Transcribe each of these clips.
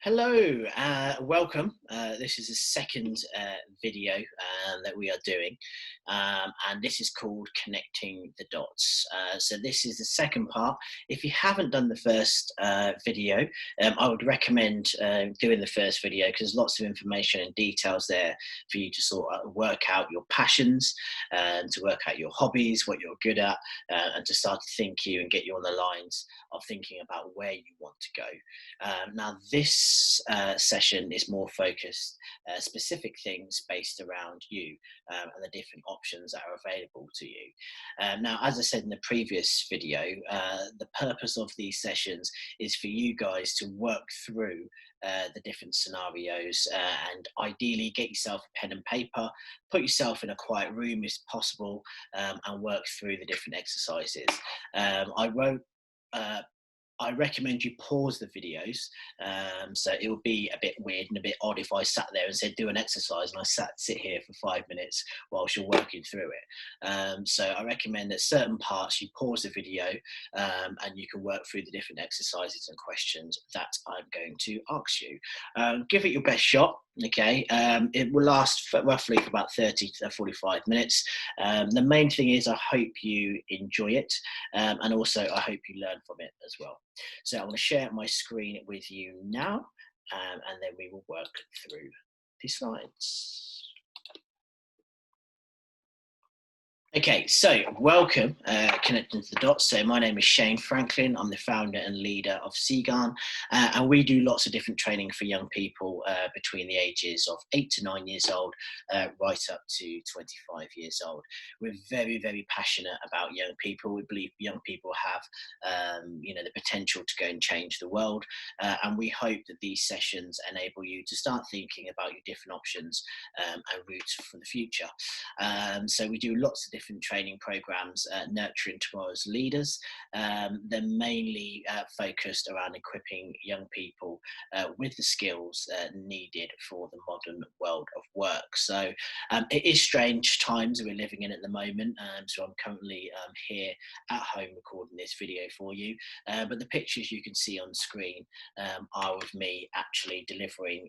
Hello, welcome. This is the second video that we are doing, and this is called Connecting the Dots. So this is the second part. If you haven't done the first video, I would recommend doing the first video because there's lots of information and details there for you to sort of work out your passions and to work out your hobbies, what you're good at, and to start to think you and get you on the lines of thinking about where you want to go. Now this session is more focused specific things based around you and the different options that are available to you. Now, as I said in the previous video, the purpose of these sessions is for you guys to work through the different scenarios and ideally get yourself a pen and paper, put yourself in a quiet room if possible, and work through the different exercises. I recommend you pause the videos. So it would be a bit weird and a bit odd if I sat there and said, do an exercise, and I sit here for 5 minutes whilst you're working through it. So I recommend that certain parts you pause the video and you can work through the different exercises and questions that I'm going to ask you. Give it your best shot. Okay, it will last roughly for about 30 to 45 minutes. The main thing is I hope you enjoy it, and also I hope you learn from it as well. So I'm going to share my screen with you now, and then we will work through the slides. Okay, so welcome, Connecting to the Dots. So my name is Shane Franklin. I'm the founder and leader of SeeGarn, and we do lots of different training for young people between the ages of 8 to 9 years old, right up to 25 years old. We're very, very passionate about young people. We believe young people have, the potential to go and change the world, and we hope that these sessions enable you to start thinking about your different options and routes for the future. So we do lots of different training programs nurturing tomorrow's leaders. They're mainly focused around equipping young people with the skills needed for the modern world of work. So it is strange times we're living in at the moment, so I'm currently here at home recording this video for you, but the pictures you can see on screen are of me actually delivering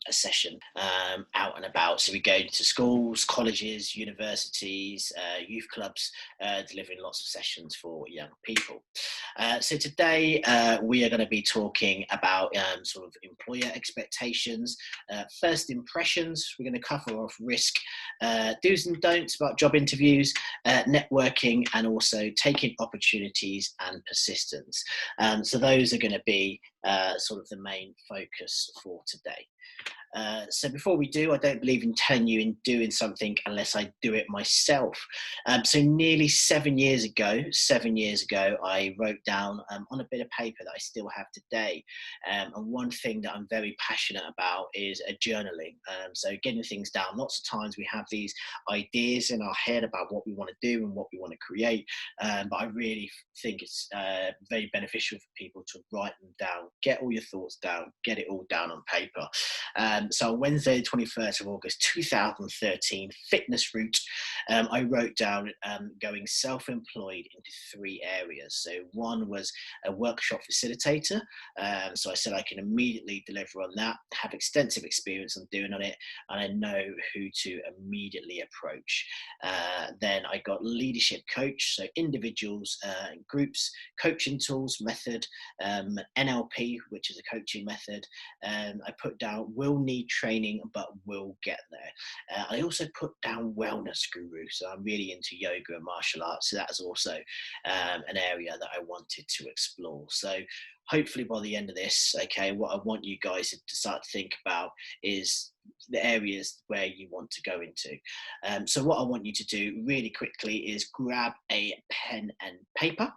a session out and about. So we go to schools, colleges, universities, youth clubs, delivering lots of sessions for young people. So today we are going to be talking about sort of employer expectations, first impressions. We're going to cover off risk, do's and don'ts about job interviews, networking, and also taking opportunities and persistence. So those are going to be sort of the main focus for today. So before we do, I don't believe in telling you in doing something unless I do it myself. So nearly 7 years ago, I wrote down on a bit of paper that I still have today. And one thing that I'm very passionate about is journaling. So getting things down. Lots of times we have these ideas in our head about what we want to do and what we want to create. But I really think it's very beneficial for people to write them down, get all your thoughts down, get it all down on paper. So on Wednesday, the 21st of August, 2013, fitness route, I wrote down going self-employed into 3 areas. So one was a workshop facilitator. So I said I can immediately deliver on that, have extensive experience on doing on it, and I know who to immediately approach. Then I got leadership coach, so individuals, groups, coaching tools, method, NLP, which is a coaching method. I put down will need training, but will get there. I also put down wellness guru. So I'm really into yoga and martial arts. So that's also an area that I wanted to explore. So hopefully by the end of this, okay, what I want you guys to start to think about is the areas where you want to go into. So what I want you to do really quickly is grab a pen and paper.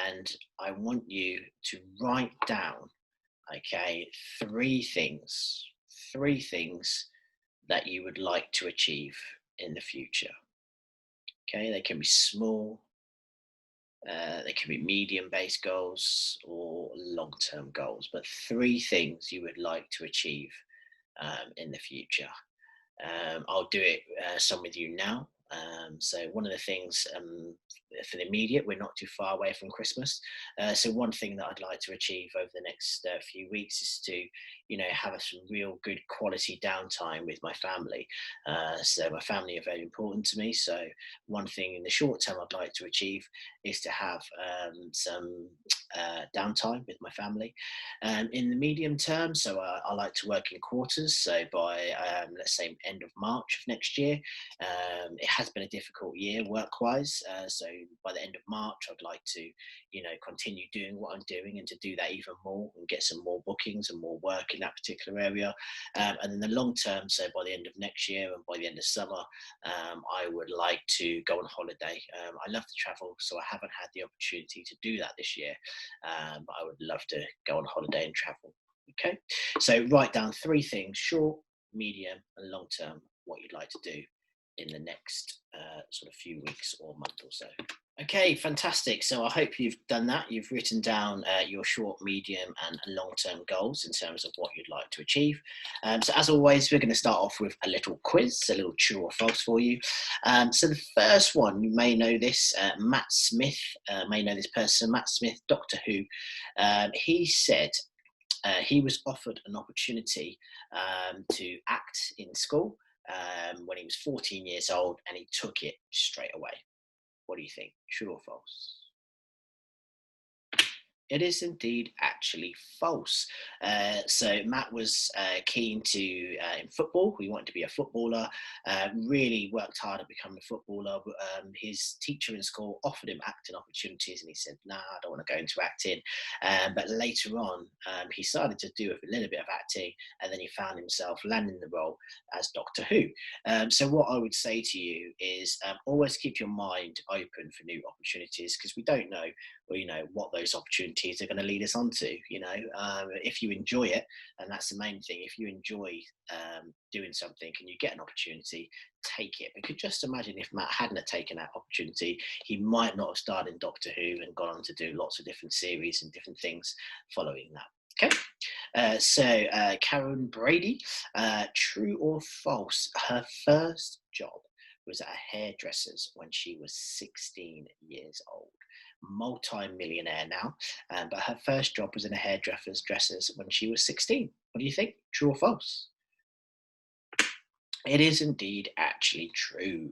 And I want you to write down, okay, 3 things that you would like to achieve in the future. Okay, they can be small, they can be medium-based goals or long-term goals, but 3 things you would like to achieve in the future. I'll do it some with you now. So one of the things for the immediate, we're not too far away from Christmas. So one thing that I'd like to achieve over the next few weeks is to, have some real good quality downtime with my family. So my family are very important to me. So one thing in the short term I'd like to achieve is to have some downtime with my family. In the medium term, so I like to work in quarters. So by let's say end of March of next year, it has been a difficult year work-wise. So by the end of March, I'd like to, continue doing what I'm doing and to do that even more and get some more bookings and more work in that particular area. And in the long term, so by the end of next year and by the end of summer, I would like to go on holiday. I love to travel, so I haven't had the opportunity to do that this year, but I would love to go on holiday and travel. Okay, so write down 3 things: short, medium, and long term. What you'd like to do in the next sort of few weeks or month or so. Okay, fantastic. So I hope you've done that. You've written down your short, medium, and long-term goals in terms of what you'd like to achieve. So as always, we're going to start off with a little quiz, a little true or false for you. So the first one, you may know this, Matt Smith, may know this person, Matt Smith, Doctor Who. He said he was offered an opportunity to act in school when he was 14 years old, and he took it straight away. What do you think? True or false? It is indeed actually false. So Matt was keen to in football. He wanted to be a footballer. Really worked hard at becoming a footballer. But, his teacher in school offered him acting opportunities, and he said, "Nah, I don't want to go into acting." But later on, he started to do a little bit of acting, and then he found himself landing the role as Doctor Who. So what I would say to you is always keep your mind open for new opportunities, because we don't know, what those opportunities are going to lead us on to. If you enjoy it, and that's the main thing. If you enjoy doing something and you get an opportunity, take it. Because just imagine if Matt hadn't have taken that opportunity, he might not have starred in Doctor Who and gone on to do lots of different series and different things following that. Okay. Karen Brady, true or false? Her first job was at a hairdresser's when she was 16 years old. Multi-millionaire now, but her first job was in a hairdresser's when she was 16. What do you think? True or false? It is indeed actually true.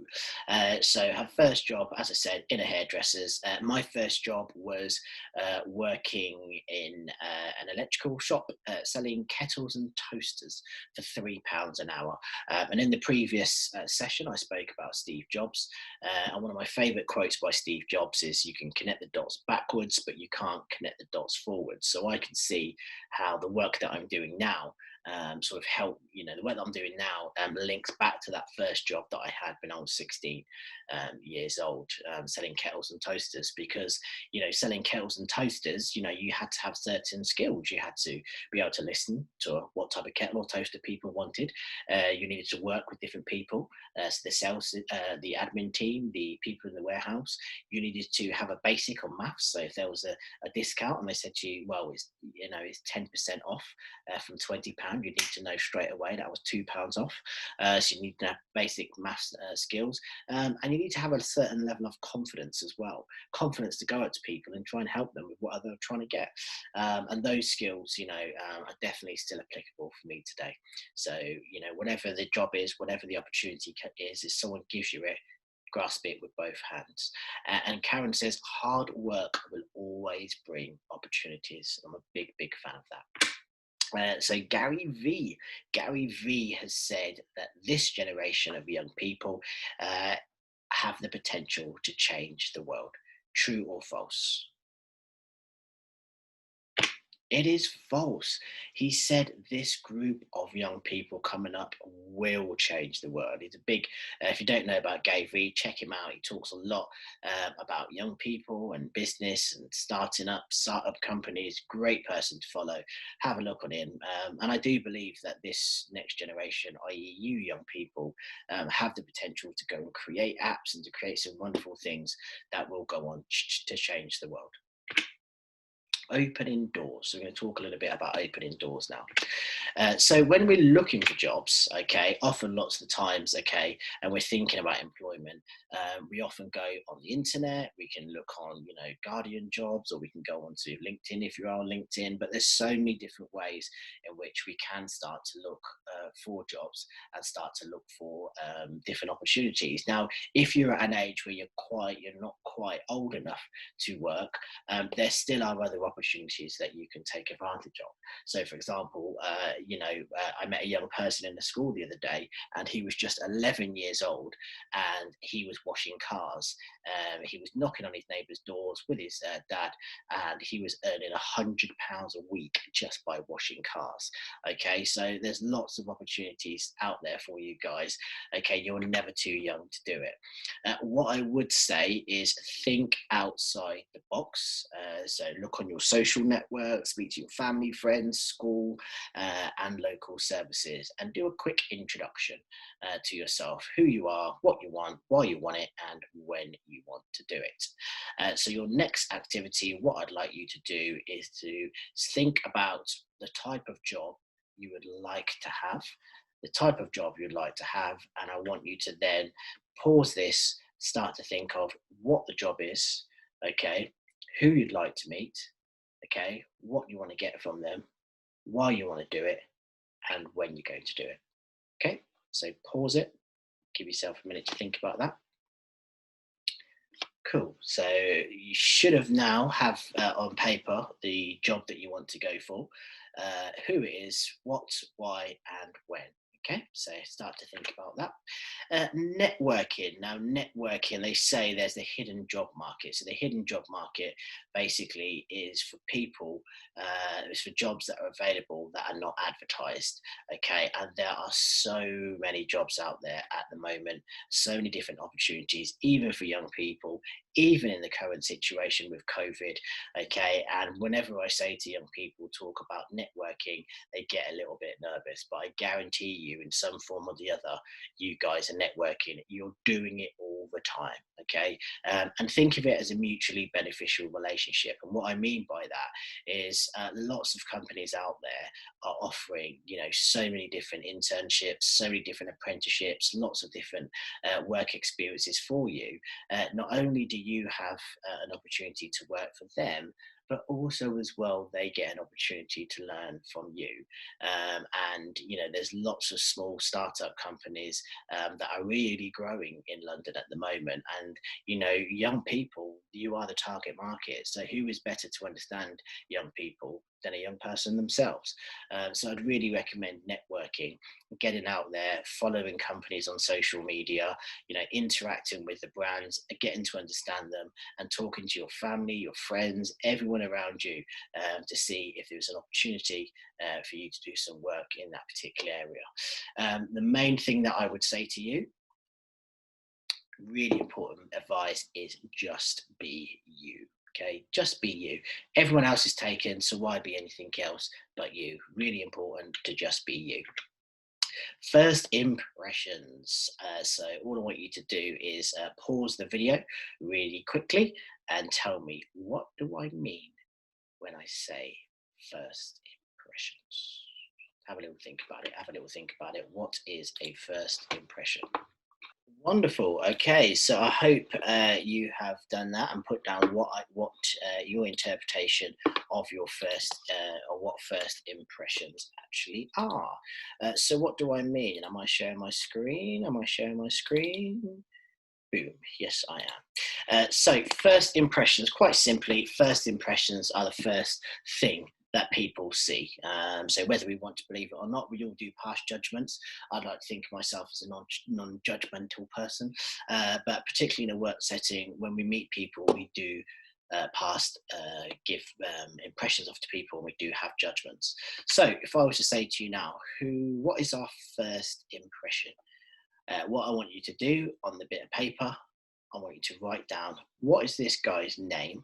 So her first job, as I said, in a hairdresser's. My first job was working in an electrical shop, selling kettles and toasters for £3 an hour. And in the previous session, I spoke about Steve Jobs. And one of my favourite quotes by Steve Jobs is, "You can connect the dots backwards, but you can't connect the dots forwards." So I can see how the work that I'm doing now sort of help, the work that I'm doing now links back to that first job that I had when I was 16 years old, selling kettles and toasters. Because, selling kettles and toasters, you had to have certain skills. You had to be able to listen to what type of kettle or toaster people wanted. You needed to work with different people, so the sales, the admin team, the people in the warehouse. You needed to have a basic on maths. So if there was a discount and they said to you, well, it's 10% off from £20, you need to know straight away that was £2 off. So you need to have basic maths skills, and you need to have a certain level of confidence as well. Confidence to go out to people and try and help them with what they're trying to get. And those skills, are definitely still applicable for me today. So, whatever the job is, whatever the opportunity is, if someone gives you it, grasp it with both hands. And Karen says, hard work will always bring opportunities. I'm a big, big fan of that. So Gary V has said that this generation of young people have the potential to change the world. True or false? It is false. He said this group of young people coming up will change the world. He's a big, if you don't know about Gary Vee, check him out. He talks a lot about young people and business and startup companies. Great person to follow. Have a look on him. And I do believe that this next generation, i.e. you young people, have the potential to go and create apps and to create some wonderful things that will go on to change the world. Opening doors. So we're going to talk a little bit about opening doors now. So when we're looking for jobs, okay, often lots of the times, okay, and we're thinking about employment, we often go on the internet. We can look on, Guardian jobs, or we can go onto LinkedIn if you're on LinkedIn. But there's so many different ways in which we can start to look for jobs and start to look for different opportunities. Now, if you're at an age where you're not quite old enough to work, there still are other opportunities that you can take advantage of. So, for example, I met a young person in the school the other day, and he was just 11 years old, and he was washing cars. He was knocking on his neighbours' doors with his dad, and he was earning £100 a week just by washing cars. Okay, so there's lots of opportunities out there for you guys. Okay, you're never too young to do it. What I would say is think outside the box. So look on your social network, speak to your family, friends, school, and local services, and do a quick introduction to yourself: who you are, what you want, why you want it, and when you want to do it. So your next activity, what I'd like you to do is to think about the type of job you would like to have, and I want you to then pause this, start to think of what the job is, okay, who you'd like to meet, okay, what you want to get from them, why you want to do it, and when you're going to do it. Okay, so pause it, give yourself a minute to think about that. Cool. So you should have now have on paper the job that you want to go for, who it is, what, why, and when. Okay, so start to think about that. Networking. Now, networking, they say there's the hidden job market. So the hidden job market basically is for people, it's for jobs that are available that are not advertised. Okay, and there are so many jobs out there at the moment, so many different opportunities, even for young people, even in the current situation with COVID. Okay, and whenever I say to young people, talk about networking, they get a little bit nervous, but I guarantee you, in some form or the other, you guys are networking. You're doing it all the time. Okay, and think of it as a mutually beneficial relationship. And what I mean by that is lots of companies out there are offering, so many different internships, so many different apprenticeships, lots of different work experiences for you. Not only do you have an opportunity to work for them, but also as well, they get an opportunity to learn from you. And, there's lots of small startup companies that are really growing in London at the moment. And, young people, you are the target market. So who is better to understand young people than a young person themselves? So I'd really recommend networking, getting out there, following companies on social media, interacting with the brands, getting to understand them, and talking to your family, your friends, everyone around you, to see if there's an opportunity for you to do some work in that particular area. The main thing that I would say to you, really important advice, is just be you. Okay, just be you. Everyone else is taken, so why be anything else but you? Really important to just be you. First impressions. So all I want you to do is pause the video really quickly and tell me, what do I mean when I say first impressions? Have a little think about it. Have a little think about it. What is a first impression? Wonderful. Okay, so I hope you have done that and put down what your interpretation of your first or what first impressions actually are. So what do I mean? Am I sharing my screen? Am I sharing my screen? Boom. Yes, I am. So first impressions, quite simply, first impressions are the first thing that people see. So whether we want to believe it or not, we all do past judgments. I'd like to think of myself as a non-judgmental person, but particularly in a work setting, when we meet people, we do give impressions of to people, and we do have judgments. So if I was to say to you now, what is our first impression? What I want you to do on the bit of paper, I want you to write down, what is this guy's name?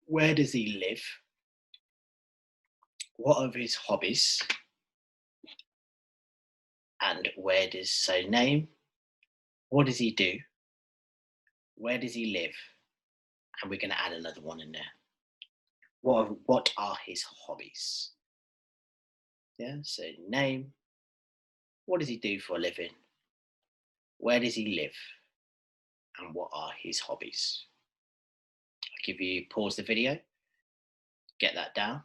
Where does he live? What are his hobbies? And name? What does he do? Where does he live? And we're going to add another one in there. What are his hobbies? Yeah, so name, what does he do for a living? Where does he live? And what are his hobbies? I'll give you pause the video, get that down.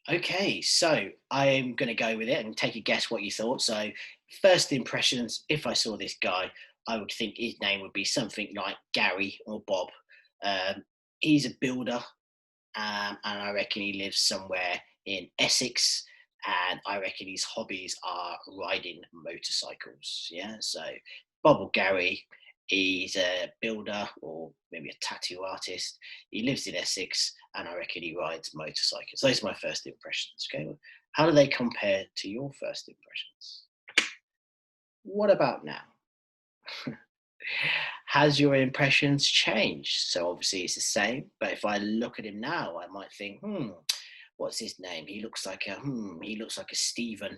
Okay, so I'm going to go with it and take a guess what you thought. So, first impressions, if I saw this guy, I would think his name would be something like Gary or Bob. Um, he's a builder, and I reckon he lives somewhere in Essex. And I reckon his hobbies are riding motorcycles. Yeah, so Bob or Gary, he's a builder or maybe a tattoo artist. He lives in Essex, and I reckon he rides motorcycles. Those are my first impressions. Okay, how do they compare to your first impressions? What about now? Has your impressions changed? So obviously it's the same, but if I look at him now, I might think, what's his name? He looks like a Stephen.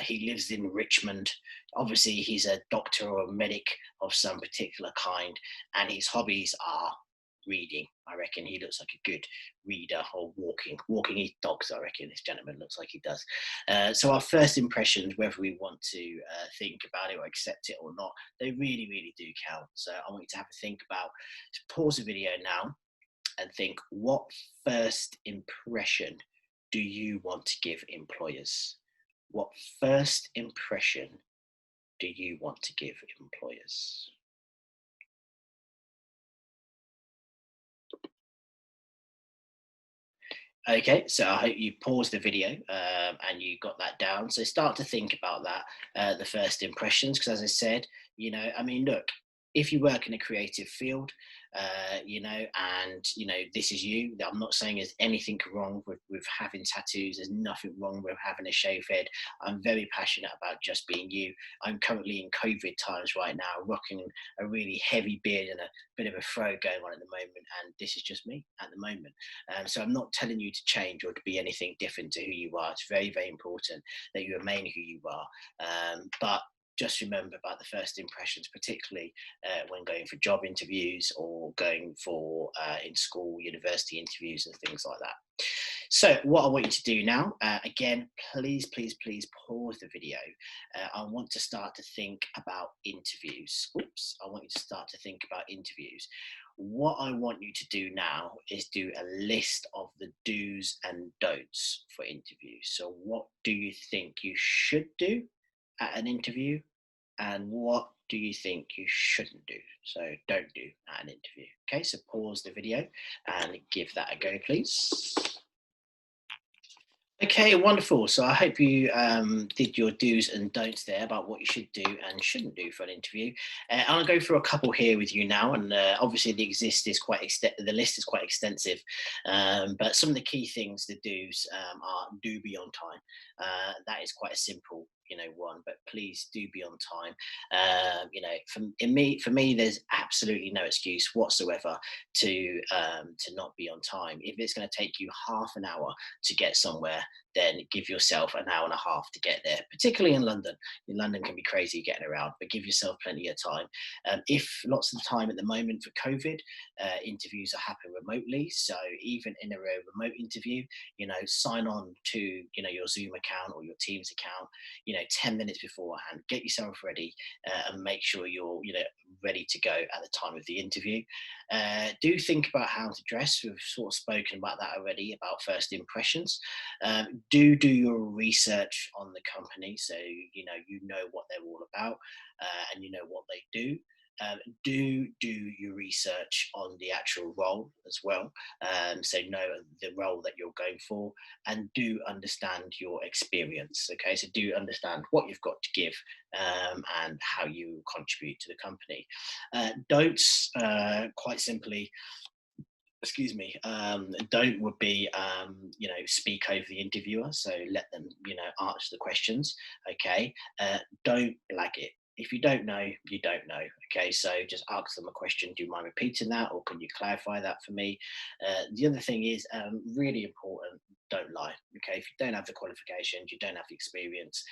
He lives in Richmond. Obviously, he's a doctor or a medic of some particular kind, and his hobbies are reading. I reckon he looks like a good reader or walking his dogs. I reckon this gentleman looks like he does. So our first impressions, whether we want to think about it or accept it or not, they really, really do count. So I want you to have a think about. Pause the video now and think, what first impression do you want to give employers? What first impression do you want to give employers? Okay, so I hope you paused the video and you got that down. So start to think about that, the first impressions, because as I said, I mean, look, if you work in a creative field, and this is you. I'm not saying there's anything wrong with having tattoos. There's nothing wrong with having a shaved head. I'm very passionate about just being you. I'm currently in COVID times right now, rocking a really heavy beard and a bit of a fro going on at the moment, and this is just me at the moment. So I'm not telling you to change or to be anything different to who you are. It's very, very important that you remain who you are. But just remember about the first impressions, particularly when going for job interviews or going for in school, university interviews and things like that. So what I want you to do now, again, please, please, please pause the video. I want to start to think about interviews. Oops, I want you to start to think about interviews. What I want you to do now is do a list of the do's and don'ts for interviews. So what do you think you should do at an interview, and what do you think you shouldn't do? So don't do at an interview. Okay, so pause the video and give that a go, please. Okay, wonderful. So I hope you did your do's and don'ts there about what you should do and shouldn't do for an interview. I'll go through a couple here with you now, and obviously the list is quite extensive. But some of the key things to do's are do be on time. That is quite a simple, one. But please do be on time. For me, there's absolutely no excuse whatsoever to not be on time. If it's going to take you half an hour to get somewhere, then give yourself an hour and a half to get there, particularly in London. In London can be crazy getting around, but give yourself plenty of time. If lots of the time at the moment for COVID, interviews are happening remotely. So even in a remote interview, sign on to, your Zoom account or your Teams account, 10 minutes beforehand, get yourself ready and make sure you're, ready to go at the time of the interview. Do think about how to dress. We've sort of spoken about that already, about first impressions. Do your research on the company, so you know what they're all about, and you know what they do. Do your research on the actual role as well, so know the role that you're going for, and do understand your experience. Okay, so do understand what you've got to give, and how you contribute to the company. Don't quite simply, excuse me, don't would be, speak over the interviewer. So let them, answer the questions. Okay. Don't blag it. If you don't know, you don't know. Okay. So just ask them a question. Do you mind repeating that? Or can you clarify that for me? The other thing is really important. don't lie. Okay, if you don't have the qualifications, you don't have the experience,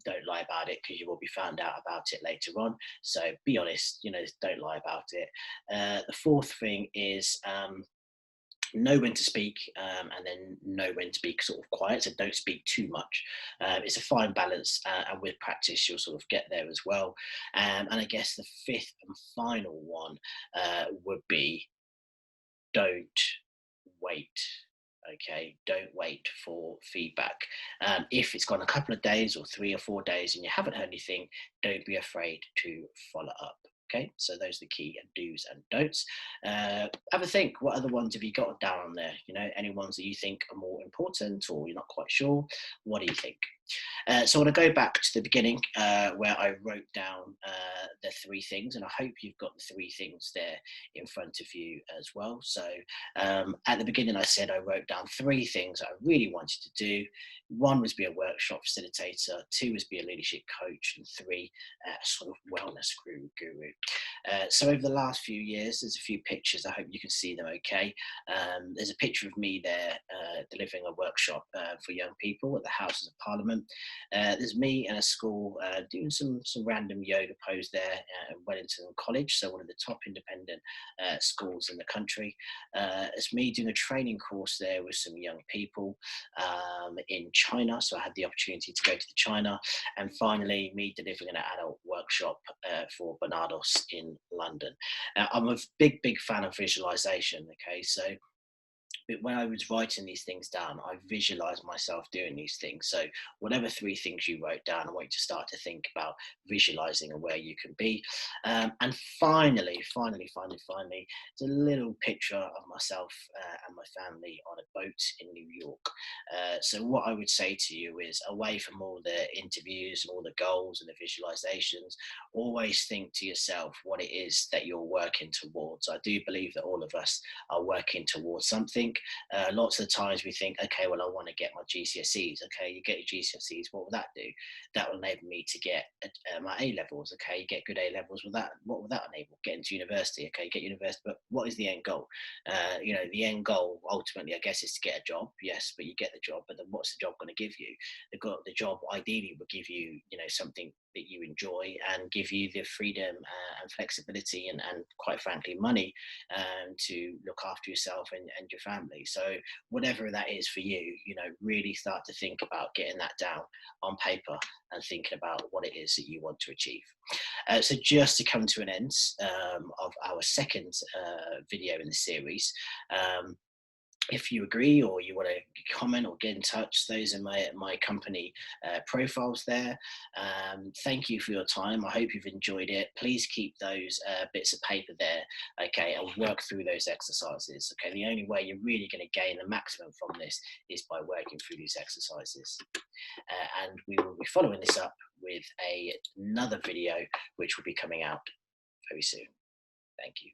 don't lie about it, because you will be found out about it later on. So be honest, don't lie about it. The fourth thing is know when to speak, and then know when to be sort of quiet, so don't speak too much. It's a fine balance, and with practice you'll sort of get there as well. And I guess the fifth and final one would be, don't wait. Okay, don't wait for feedback. If it's gone a couple of days or 3 or 4 days and you haven't heard anything, don't be afraid to follow up. Okay, so those are the key do's and don'ts. Have a think. What other ones have you got down on there? Any ones that you think are more important, or you're not quite sure? What do you think? So I want to go back to the beginning, where I wrote down the three things, and I hope you've got the three things there in front of you as well. So at the beginning, I said I wrote down three things I really wanted to do. One was be a workshop facilitator, two was be a leadership coach, and three, sort of wellness guru. So over the last few years, there's a few pictures. I hope you can see them okay. There's a picture of me there delivering a workshop for young people at the Houses of Parliament. There's me in a school doing some random yoga pose there at Wellington College, so one of the top independent schools in the country. It's me doing a training course there with some young people in China, so I had the opportunity to go to China. And finally, me delivering an adult workshop for Barnet in London. I'm a big fan of visualization. Okay, so when I was writing these things down, I visualized myself doing these things. So whatever three things you wrote down, I want you to start to think about visualizing and where you can be. And finally, it's a little picture of myself and my family on a boat in New York. So what I would say to you is, away from all the interviews and all the goals and the visualizations, always think to yourself what it is that you're working towards. I do believe that all of us are working towards something. Lots of the times we think, okay, well, I want to get my GCSEs. Okay, you get your GCSEs. What will that do? That will enable me to get my A levels. Okay, you get good A levels. What will that enable? Get into university. Okay, you get university. But what is the end goal? The end goal ultimately, I guess, is to get a job. Yes, but you get the job. But then what's the job going to give you? The job ideally would give you, something that you enjoy and give you the freedom and flexibility and quite frankly money to look after yourself and your family. So whatever that is for you, really start to think about getting that down on paper and thinking about what it is that you want to achieve. So just to come to an end of our second video in the series, if you agree or you want to comment or get in touch, those are my company profiles there. Thank you for your time. I hope you've enjoyed it. Please keep those bits of paper there, okay, and work through those exercises. Okay, the only way you're really going to gain the maximum from this is by working through these exercises. And we will be following this up with another video which will be coming out very soon. Thank you.